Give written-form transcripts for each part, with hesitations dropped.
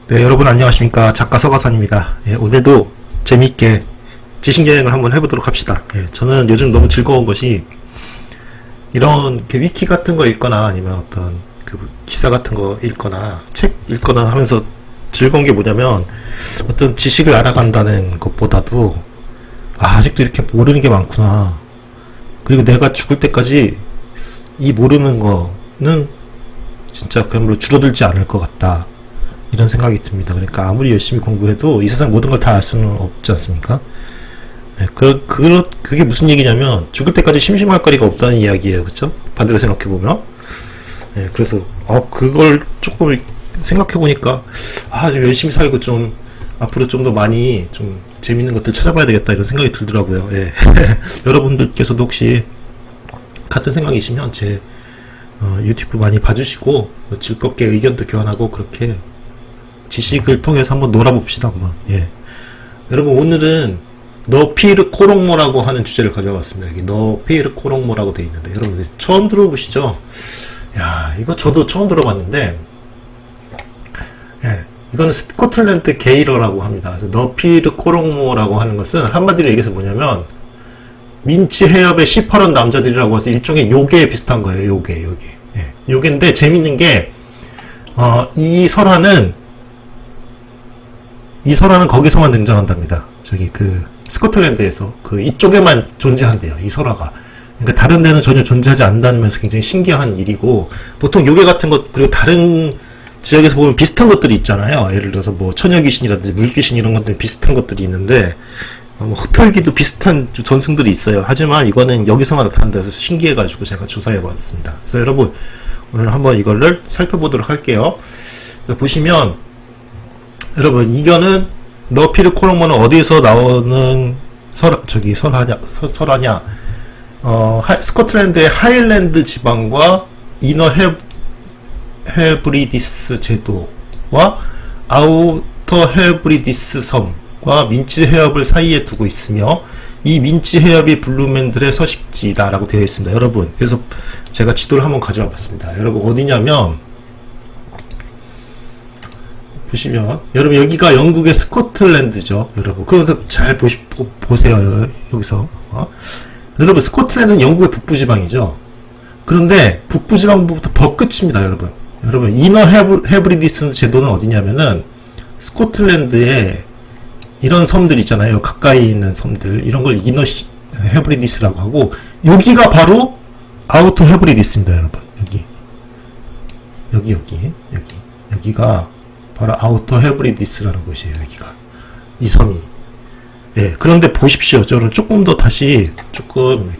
네, 여러분 안녕하십니까. 작가 서가산입니다. 예, 오늘도 재미있게 지식여행을 한번 해보도록 합시다. 예, 저는 요즘 너무 즐거운 것이 이런 위키 같은 거 읽거나 아니면 어떤 기사 같은 거 읽거나 책 읽거나 하면서 즐거운 게 뭐냐면 어떤 지식을 알아간다는 것보다도 아직도 이렇게 모르는 게 많구나. 그리고 내가 죽을 때까지 이 모르는 거는 진짜 그야말로 줄어들지 않을 것 같다. 이런 생각이 듭니다. 그러니까 아무리 열심히 공부해도 이 세상 모든 걸 다 알 수는 없지 않습니까? 네, 그게 무슨 얘기냐면 죽을 때까지 심심할 거리가 없다는 이야기예요. 그쵸? 반대로 생각해보면. 네, 그래서 그걸 조금 생각해보니까 좀 열심히 살고 좀 앞으로 좀 더 많이 좀 재밌는 것들 찾아봐야 되겠다 이런 생각이 들더라고요. 예. 여러분들께서도 혹시 같은 생각이시면 제 유튜브 많이 봐주시고 즐겁게 의견도 교환하고 그렇게 지식을 통해서 한번 놀아봅시다. 한번. 예. 여러분 오늘은 너피르 코롱모라고 하는 주제를 가져왔습니다. 여기 너피르 코롱모라고 되어 있는데 여러분 처음 들어보시죠? 야, 이거 저도 처음 들어봤는데 예, 이거는 스코틀랜드 게이러라고 합니다. 그래서 너피르 코롱모라고 하는 것은 한마디로 얘기해서 뭐냐면 민치 해협의 시퍼런 남자들이라고 해서 일종의 요괴에 비슷한 거예요. 요괴. 예, 요괴인데 재밌는 게 이 설화는 거기서만 등장한답니다. 저기 스코틀랜드에서 이쪽에만 존재한대요. 이 설화가. 그러니까 다른 데는 전혀 존재하지 않는다면서 굉장히 신기한 일이고 보통 요괴 같은 것 그리고 다른 지역에서 보면 비슷한 것들이 있잖아요. 예를 들어서 뭐 처녀귀신이라든지 물귀신 이런 것들 비슷한 것들이 있는데 흡혈귀도 비슷한 전승들이 있어요. 하지만 이거는 여기서만 나타난다 해서 신기해가지고 제가 조사해봤습니다. 그래서 여러분 오늘 한번 이거를 살펴보도록 할게요. 보시면 여러분 이거는 너피르 코롱모는 어디서 나오는 설화냐? 스코틀랜드의 하일랜드 지방과 이너 헤브리디스 제도와 아우터 헤브리디스 섬과 민치 해협을 사이에 두고 있으며 이 민치 해협이 블루맨들의 서식지다라고 되어 있습니다. 여러분 그래서 제가 지도를 한번 가져와 봤습니다. 여러분 어디냐면 보시면 여러분 여기가 영국의 스코틀랜드죠. 여러분 그런데 잘 보세요. 여기서 여러분 스코틀랜드는 영국의 북부지방이죠. 그런데 북부지방부터 더 끝입니다. 여러분 이너 헤브리디스 제도는 어디냐면은 스코틀랜드에 이런 섬들 있잖아요. 가까이 있는 섬들 이런 걸 이너 헤브리디스라고 하고 여기가 바로 아우터 헤브리디스입니다. 여러분 여기가 바로 아우터 헤브리디스라는 곳이에요. 여기가 이 섬이. 예. 그런데 보십시오. 저는 조금 더 다시 조금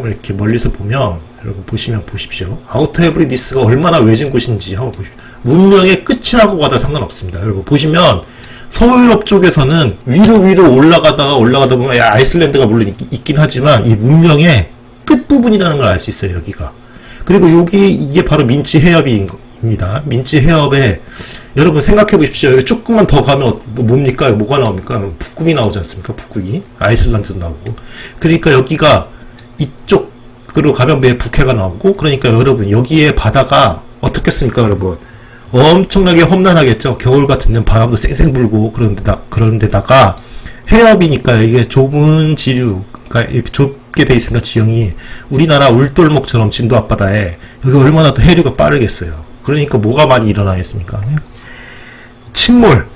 이렇게 멀리서 보면 여러분 보십시오. 아우터 헤브리디스가 얼마나 외진 곳인지 한번 보십시오. 문명의 끝이라고 봐도 상관없습니다. 여러분 보시면 서유럽 쪽에서는 위로 올라가다 보면 아이슬란드가 물론 있긴 하지만 이 문명의 끝 부분이라는 걸 알 수 있어요. 여기가. 그리고 이게 바로 민치 해협입니다. 민치 해협에 여러분 생각해 보십시오. 여기 조금만 더 가면 뭡니까? 뭐가 나옵니까? 북극이 나오지 않습니까? 북극이 아이슬란드도 나오고. 그러니까 여기가 이쪽으로 가면 북해가 나오고. 그러니까 여러분 여기에 바다가 어떻겠습니까? 여러분 엄청나게 험난하겠죠. 겨울 같은 데는 바람도 쌩쌩 불고 그런데다가 해협이니까 이게 좁은 지류, 그러니까 이렇게 좁게 돼 있으니까 지형이 우리나라 울돌목처럼 진도 앞바다에 여기 얼마나 더 해류가 빠르겠어요. 그러니까 뭐가 많이 일어나겠습니까? 침몰,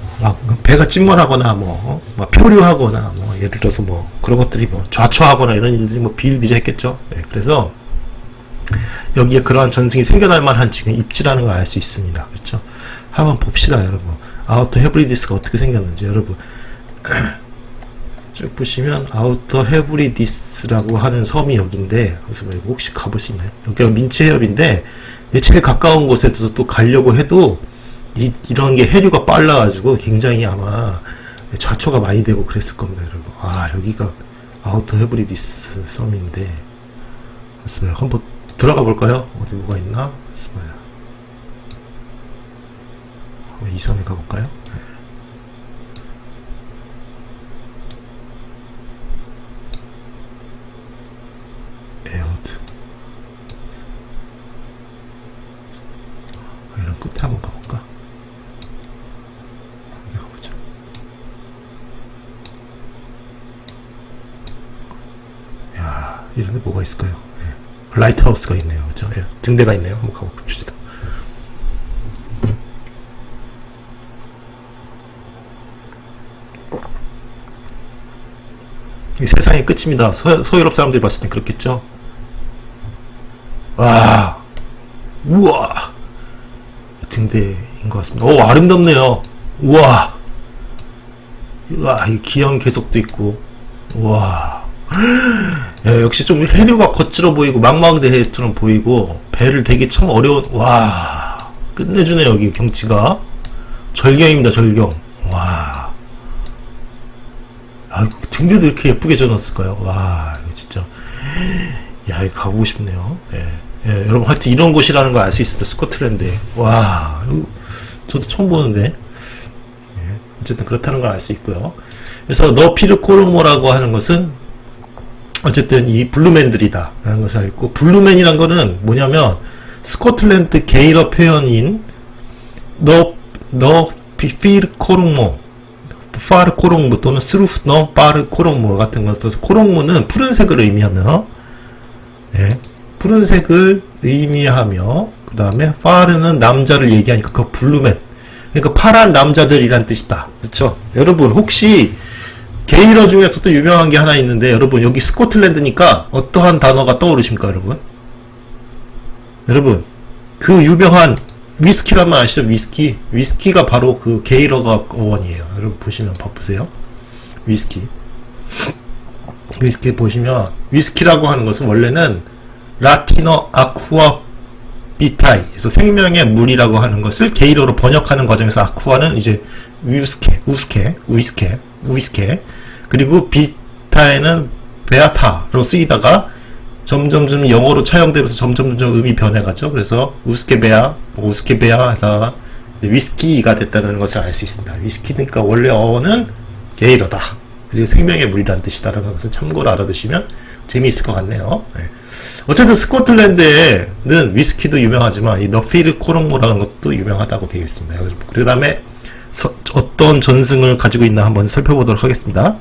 배가 침몰하거나 표류하거나 예를 들어서 그런 것들이 좌초하거나 이런 일들이 비일비재했겠죠. 네, 그래서 여기에 그러한 전승이 생겨날 만한 지금 입지라는 걸 알 수 있습니다. 그렇죠? 한번 봅시다, 여러분. 아우터 헤브리디스가 어떻게 생겼는지 여러분. 쭉 보시면 아우터 헤브리디스라고 하는 섬이 여기인데 그래서 혹시 가볼 수 있나요? 여기가 민치 해협인데 제일 가까운 곳에서 또 가려고 해도 이런 게 해류가 빨라가지고 굉장히 아마 좌초가 많이 되고 그랬을 겁니다. 여러분 여기가 아우터 헤브리디스 섬인데 그래서 한번 들어가 볼까요? 어디 뭐가 있나? 한번 이 섬에 가볼까요? 네. 에어드 끝에 한번 가볼까? 가보자. 야, 이런데 뭐가 있을까요? 예. 라이트하우스가 있네요. 그죠? 예. 등대가 있네요. 한번 가봅시다. 이 세상의 끝입니다. 서유럽 사람들이 봤을 땐 그렇겠죠? 와, 우와, 등대인 것 같습니다. 오, 아름답네요. 우와, 우와, 이 기형 계속도 있고, 우와. 야, 역시 좀 해류가 거칠어 보이고 망망대해처럼 보이고 배를 되게 참 어려운. 와, 끝내주네. 여기 경치가 절경입니다. 절경. 와, 아, 등대도 이렇게 예쁘게 져놨을까요? 와, 이거 진짜, 야, 이거 가보고 싶네요. 예. 예, 여러분, 하여튼 이런 곳이라는 걸 알 수 있습니다. 스코틀랜드에. 와, 이거 저도 처음 보는데. 예, 어쨌든 그렇다는 걸 알 수 있고요. 그래서 너피르 코르모라고 하는 것은 어쨌든 이 블루맨들이다 라는 것을 알고, 블루맨이란 거는 뭐냐면 스코틀랜드 게일어 표현인 너피르 코르모, 파르 코롱무 또는 스루프너 파르 코롱무 같은 것. 그래서 코롱무는 푸른색을 의미하며, 예, 푸른색을 의미하며, 그 다음에 파르는 남자를 얘기하니까 그 블루맨, 그러니까 파란 남자들이란 뜻이다. 그렇죠? 여러분, 혹시 게일어 중에서도 유명한 게 하나 있는데, 여러분 여기 스코틀랜드니까 어떠한 단어가 떠오르십니까? 여러분 그 유명한 위스키라면 아시죠? 위스키가 바로 그 게일어가 어원이에요. 여러분 보시면 봐보세요. 위스키 보시면, 위스키라고 하는 것은 원래는 라틴어 아쿠아 비타이, 그래서 생명의 물이라고 하는 것을 게일어로 번역하는 과정에서 아쿠아는 이제 위스케, 그리고 비타에는 베아타로 쓰이다가 점점 영어로 차용되면서 점점 음이 변해가죠. 그래서 우스케베아 하다가 위스키가 됐다는 것을 알 수 있습니다. 위스키니까 원래 어원은 게일어다, 그리고 생명의 물이라는 뜻이다라는 것을 참고로 알아두시면 재미있을 것 같네요. 네. 어쨌든 스코틀랜드에는 위스키도 유명하지만 이 너피르 코롱모라는 것도 유명하다고 되어 있습니다. 그 다음에 어떤 전승을 가지고 있나 한번 살펴보도록 하겠습니다.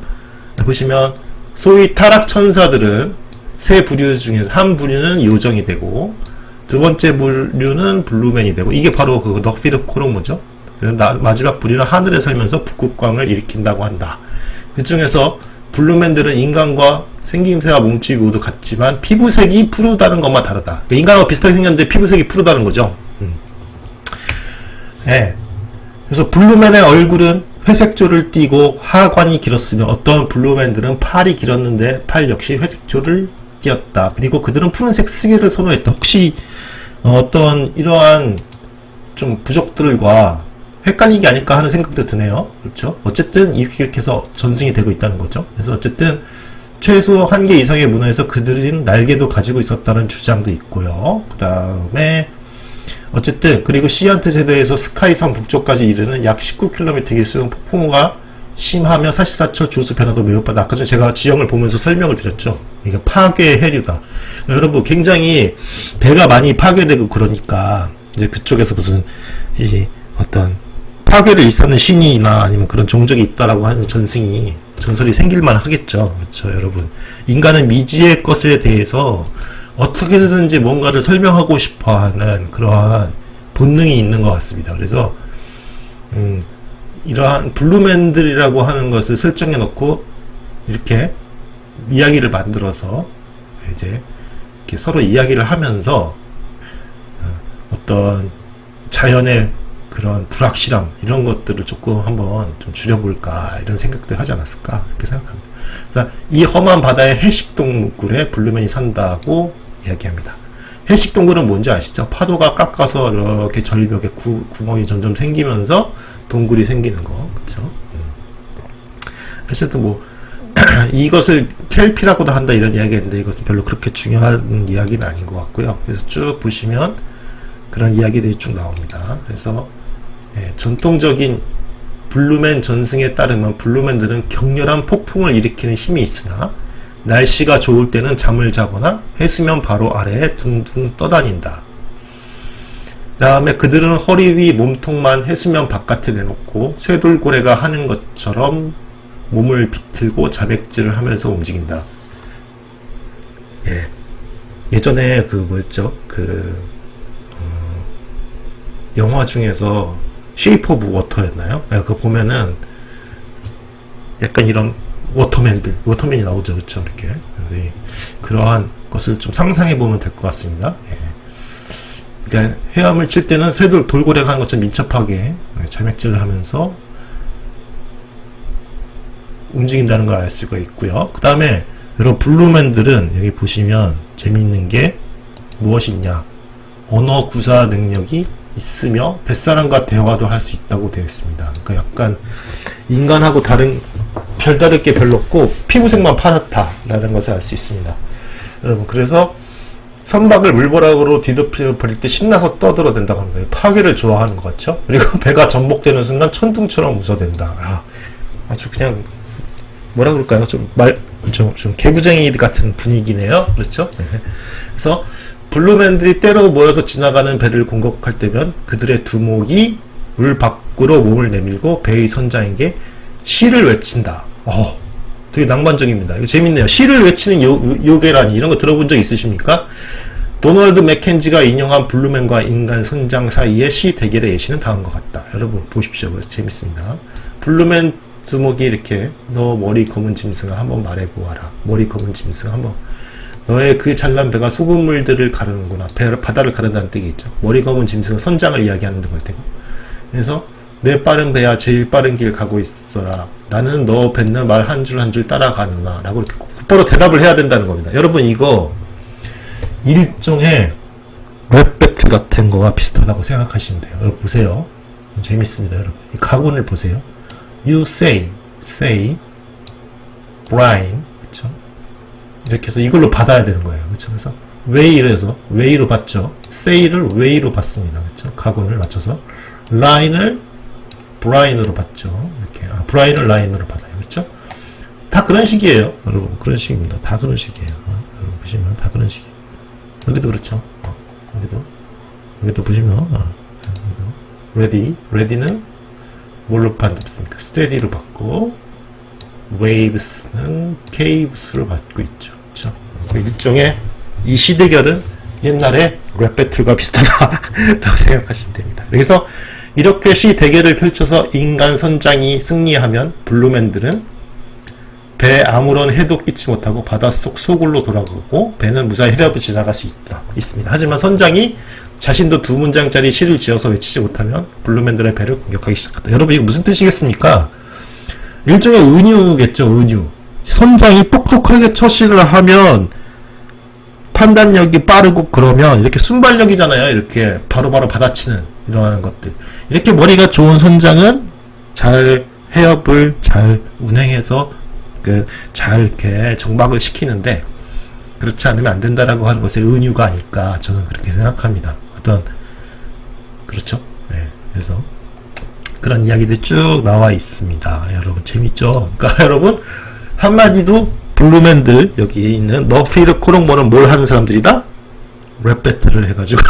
보시면 소위 타락 천사들은 세 부류 중에 한 부류는 요정이 되고, 두 번째 부류는 블루맨이 되고, 이게 바로 그 너피르 코롱모죠. 마지막 부류는 하늘에 살면서 북극광을 일으킨다고 한다. 그 중에서 블루맨들은 인간과 생김새와 몸집이 모두 같지만 피부색이 푸르다는 것만 다르다. 그러니까 인간하고 비슷하게 생겼는데 피부색이 푸르다는 거죠. 네. 그래서 블루맨의 얼굴은 회색조를 띠고 하관이 길었으며, 어떤 블루맨들은 팔이 길었는데 팔 역시 회색조를 띄었다. 그리고 그들은 푸른색 스기를 선호했다. 혹시 어떤 이러한 좀 부족들과 헷갈리게 아닐까 하는 생각도 드네요. 그렇죠? 어쨌든 이렇게 해서 전승이 되고 있다는 거죠. 그래서 어쨌든 최소 1개 이상의 문화에서 그들은 날개도 가지고 있었다는 주장도 있고요. 그 다음에 어쨌든 그리고 시안트 제도에서 스카이섬 북쪽까지 이르는 약 19km 길수록 폭풍우가 심하며 사시사철 조수 변화도 매우 빠르다. 아까 전에 제가 지형을 보면서 설명을 드렸죠. 이게 파괴 해류다. 여러분 굉장히 배가 많이 파괴되고, 그러니까 이제 그쪽에서 무슨 이 어떤 파괴를 일삼는 신이나 아니면 그런 종족이 있다라고 하는 전설이 생길만 하겠죠. 그렇죠, 여러분. 인간은 미지의 것에 대해서 어떻게든지 뭔가를 설명하고 싶어하는 그러한 본능이 있는 것 같습니다. 그래서 이러한 블루맨들이라고 하는 것을 설정해 놓고 이렇게 이야기를 만들어서 이제 이렇게 서로 이야기를 하면서 어떤 자연의 그런 불확실함, 이런 것들을 조금 한번 좀 줄여볼까, 이런 생각도 하지 않았을까, 이렇게 생각합니다. 그래서 이 험한 바다에 해식동굴에 블루맨이 산다고 이야기합니다. 해식동굴은 뭔지 아시죠? 파도가 깎아서 이렇게 절벽에 구멍이 점점 생기면서 동굴이 생기는 거, 그쵸? 어쨌든 뭐 이것을 켈피라고도 한다, 이런 이야기인데 이것은 별로 그렇게 중요한 이야기는 아닌 것 같고요. 그래서 쭉 보시면 그런 이야기들이 쭉 나옵니다. 그래서 전통적인 블루맨 전승에 따르면 블루맨들은 격렬한 폭풍을 일으키는 힘이 있으나 날씨가 좋을 때는 잠을 자거나 해수면 바로 아래에 둥둥 떠다닌다. 다음에 그들은 허리 위 몸통만 해수면 바깥에 내놓고 쇠돌고래가 하는 것처럼 몸을 비틀고 자백질을 하면서 움직인다. 예. 예전에 그 뭐였죠? 영화 중에서 쉐이프 오브 워터였나요? 예, 그거 보면은 약간 이런 워터맨이 나오죠. 그쵸? 이렇게. 네. 그러한 것을 좀 상상해 보면 될 것 같습니다. 예. 그러니까 헤엄을 칠 때는 돌고래가 하는 것처럼 민첩하게 자맥질을 하면서 움직인다는 걸 알 수가 있고요. 그 다음에 여러분 블루맨들은 여기 보시면 재미있는 게 무엇이 있냐, 언어 구사 능력이 있으며 뱃사람과 대화도 할 수 있다고 되어 있습니다. 그러니까 약간 인간하고 별다를 게 별로 없고 피부색만 파랗다라는 것을 알 수 있습니다. 여러분, 그래서 선박을 물보락으로 뒤덮여 버릴 때 신나서 떠들어댄다고 합니다. 파괴를 좋아하는 것 같죠? 그리고 배가 전복되는 순간 천둥처럼 웃어댄다. 아주 그냥 뭐라 그럴까요? 좀 개구쟁이 같은 분위기네요. 그렇죠? 네. 그래서 블루맨들이 때로 모여서 지나가는 배를 공격할 때면 그들의 두목이 물 밖으로 몸을 내밀고 배의 선장에게 시를 외친다. 되게 낭만적입니다. 이거 재밌네요. 시를 외치는 요괴라니, 이런 거 들어본 적 있으십니까? 도널드 맥켄지가 인용한 블루맨과 인간 선장 사이의 시 대결의 예시는 다음과 같다. 여러분 보십시오. 재밌습니다. 블루맨 두목이 이렇게, 너 머리 검은 짐승아 한번 말해보아라. 머리 검은 짐승아 한번, 너의 그 잘난 배가 소금물들을 가르는구나. 바다를 가른다는 뜻이겠죠. 머리 검은 짐승은 선장을 이야기하는 걸 테고, 그래서 내 빠른 배야 제일 빠른 길 가고 있어라. 나는 너 뱉는 말 한 줄 한 줄 따라가느나. 라고 이렇게 곧바로 대답을 해야 된다는 겁니다. 여러분, 이거 일종의 랩 배틀 같은 거와 비슷하다고 생각하시면 돼요. 여러분 보세요. 재밌습니다. 여러분, 이 가군을 보세요. You say, Brian, 그쵸? 이렇게 해서 이걸로 받아야 되는 거예요. 그쵸? 그래서 way로 받죠. say를 way로 받습니다. 그쵸? 가군을 맞춰서 line을 브라인으로 받죠. 이렇게. 브라인을 라인으로 받아요. 그렇죠? 다 그런 식이에요. 여러분, 그런 식입니다. 다 그런 식이에요. 여러분 보시면 다 그런 식이에요. 여기도 그렇죠. 여기도 보시면 여기도 ready는 뭘로 받습니까? steady로 받고, waves는 caves로 받고 있죠. 그렇죠? 일종의 이 시대결은 옛날에 랩 배틀과 비슷하다고 생각하시면 됩니다. 그래서 이렇게 시 대결을 펼쳐서 인간 선장이 승리하면 블루맨들은 배에 아무런 해도 끼치 못하고 바닷속 소굴로 돌아가고 배는 무사히 해협을 지나갈 수 있습니다. 하지만 선장이 자신도 두 문장짜리 시를 지어서 외치지 못하면 블루맨들의 배를 공격하기 시작한다. 여러분, 이거 무슨 뜻이겠습니까? 일종의 은유겠죠. 은유. 선장이 똑똑하게 처시를 하면 판단력이 빠르고, 그러면 이렇게 순발력이잖아요. 이렇게 바로바로 받아치는 이러한 것들. 이렇게 머리가 좋은 선장은 해협을 잘 운행해서 잘 이렇게 정박을 시키는데, 그렇지 않으면 안 된다라고 하는 것의 은유가 아닐까, 저는 그렇게 생각합니다. 그렇죠? 네. 그래서 그런 이야기들이 쭉 나와 있습니다. 여러분 재밌죠? 그러니까 여러분, 한마디로 블루맨들, 여기 있는 너피르 코롱모는 뭘 하는 사람들이다? 랩 배틀을 해가지고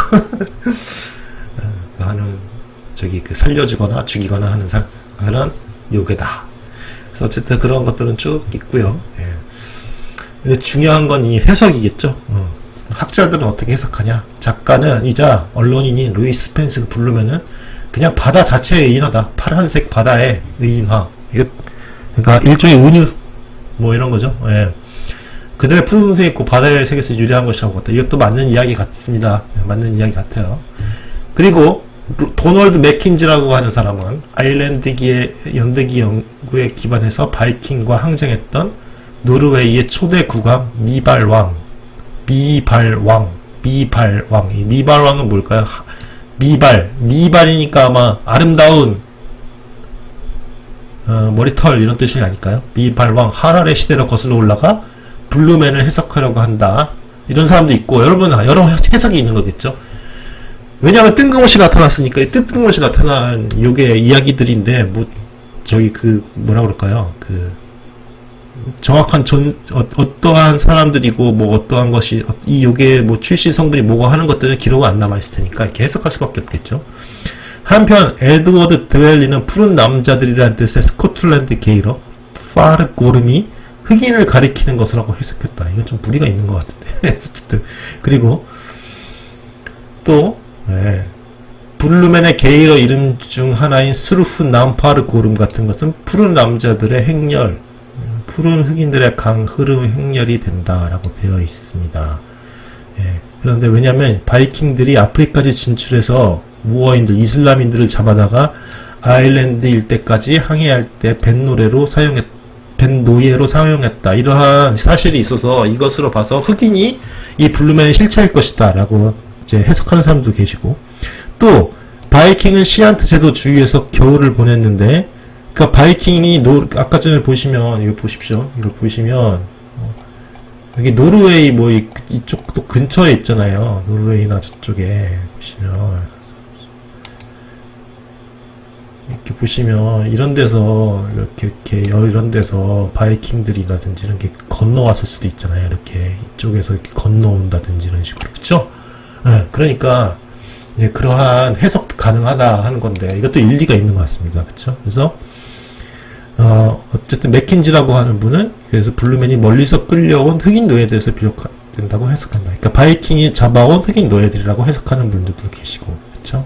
하는, 살려주거나 죽이거나 하는 그런 요괴다. 그래서 어쨌든 그런 것들은 쭉 있고요. 예. 근데 중요한 건 이 해석이겠죠. 학자들은 어떻게 해석하냐? 작가는 언론인인 루이스 스펜스를 부르면은 그냥 바다 자체의 의인화다. 파란색 바다의 의인화. 그러니까 일종의 은유, 이런 거죠. 예. 그들의 푸른색 있고 바다의 세계에서 유리한 것이라고 같다. 이것도 맞는 이야기 같습니다. 맞는 이야기 같아요. 그리고 도널드 맥킨지라고 하는 사람은 아일랜드기의 연대기 연구에 기반해서 바이킹과 항쟁했던 노르웨이의 초대 국왕 미발왕. 이 미발왕은 뭘까요? 미발이니까 아마 아름다운 머리털, 이런 뜻이 아닐까요? 미발왕, 하랄의 시대로 거슬러 올라가 블루맨을 해석하려고 한다. 이런 사람도 있고, 여러분 여러 해석이 있는 거겠죠. 왜냐하면 뜬금없이 나타났으니까. 뜬금없이 나타난 요게 이야기들인데, 뭐라 그럴까요? 정확한 어떠한 사람들이고 뭐 어떠한 것이 요게 뭐 출신 성분이 뭐고 하는 것들은 기록은 안 남아 있을 테니까 이렇게 해석할 수밖에 없겠죠. 한편 에드워드 드웰리는 푸른 남자들이라는 뜻의 스코틀랜드 게이러 파르 고름이 흑인을 가리키는 것이라고 해석했다. 이건 좀 무리가 있는 것 같은데. 그리고 또 블루맨의 게이러 이름 중 하나인 스루프 남파르 고름 같은 것은 푸른 남자들의 행렬, 푸른 흑인들의 강 흐름 행렬이 된다라고 되어 있습니다. 그런데 왜냐면 바이킹들이 아프리카까지 진출해서 무어인들, 이슬람인들을 잡아다가 아일랜드 일대까지 항해할 때 뱃노예로 사용했다. 이러한 사실이 있어서 이것으로 봐서 흑인이 이 블루맨의 실체일 것이다 라고 이제 해석하는 사람도 계시고, 또 바이킹은 시안트 제도 주위에서 겨울을 보냈는데, 그러니까 바이킹이 아까 전에 보시면 이거 보십시오. 이걸 보시면 여기 노르웨이 뭐 이쪽도 근처에 있잖아요. 노르웨이나 저쪽에 보시면 이렇게 보시면 이런 데서 이렇게 이런 데서 바이킹들이라든지 이런 게 건너왔을 수도 있잖아요. 이렇게 이쪽에서 이렇게 건너온다든지 이런 식으로, 그렇죠? 그러니까 그러한 해석도 가능하다 하는 건데 이것도 일리가 있는 것 같습니다. 그렇죠? 그래서 어쨌든 맥킨지라고 하는 분은 그래서 블루맨이 멀리서 끌려온 흑인 노예들에서 비롯된다고 해석한다. 그러니까 바이킹이 잡아온 흑인 노예들이라고 해석하는 분들도 계시고, 그렇죠?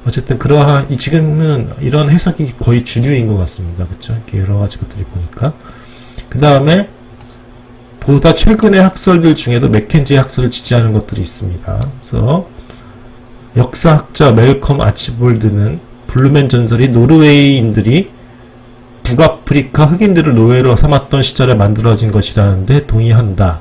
어쨌든 그러한 지금은 이런 해석이 거의 주류인 것 같습니다. 그렇죠? 이렇게 여러 가지 것들이 보니까. 그 다음에 보다 최근의 학설들 중에도 맥켄지의 학설을 지지하는 것들이 있습니다. 그래서 역사학자 멜컴 아치볼드는 블루맨 전설이 노르웨이인들이 북아프리카 흑인들을 노예로 삼았던 시절에 만들어진 것이라는데 동의한다.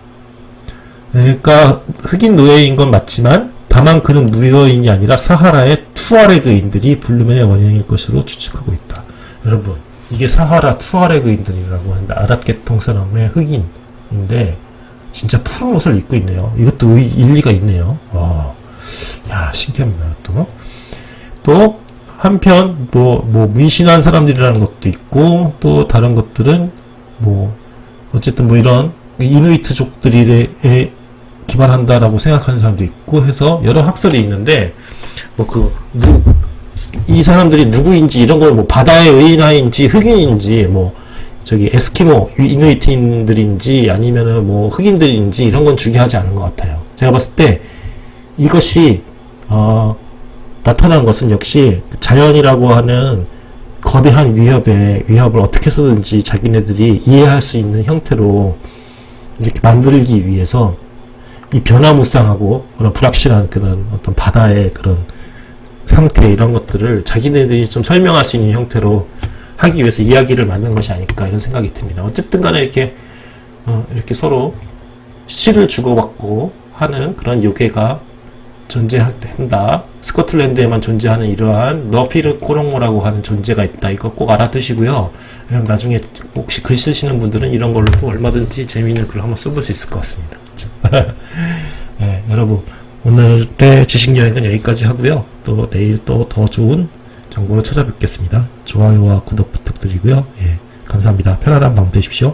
그러니까 흑인 노예인 건 맞지만 다만 그는 무여인이 아니라 사하라의 투아레그인들이 블루맨의 원형일 것으로 추측하고 있다. 여러분, 이게 사하라 투아레그인들이라고 하는데 아랍 계통 사람의 흑인인데 진짜 푸른 옷을 입고 있네요. 이것도 일리가 있네요. 와, 야, 신기합니다. 또 한편 뭐 문신한 사람들이라는 것도 있고, 또 다른 것들은 뭐 어쨌든 뭐 이런 이누이트족들에 기반한다라고 생각하는 사람도 있고 해서 여러 학설이 있는데, 이 사람들이 누구인지 이런 걸 뭐 바다의 의인아인지 흑인인지 뭐 저기 에스키모 이누이트인들인지 아니면은 뭐 흑인들인지 이런 건 중요하지 않은 것 같아요. 제가 봤을 때 이것이 나타난 것은 역시 자연이라고 하는 거대한 위협을 어떻게 해서든지 자기네들이 이해할 수 있는 형태로 이렇게 만들기 위해서 이 변화무쌍하고 그런 불확실한 그런 어떤 바다의 그런 상태, 이런 것들을 자기네들이 좀 설명할 수 있는 형태로 하기 위해서 이야기를 만든 것이 아닐까 이런 생각이 듭니다. 어쨌든 간에 이렇게 서로 시를 주고받고 하는 그런 요괴가 존재한다. 스코틀랜드에만 존재하는 이러한 너피르 코롱모라고 하는 존재가 있다. 이거 꼭 알아두시고요. 그럼 나중에 혹시 글 쓰시는 분들은 이런 걸로 또 얼마든지 재미있는 글을 한번 써볼 수 있을 것 같습니다. 네, 여러분, 오늘의 지식여행은 여기까지 하고요. 또 내일 또 더 좋은 정보로 찾아뵙겠습니다. 좋아요와 구독 부탁드리고요. 예, 감사합니다. 편안한 밤 되십시오.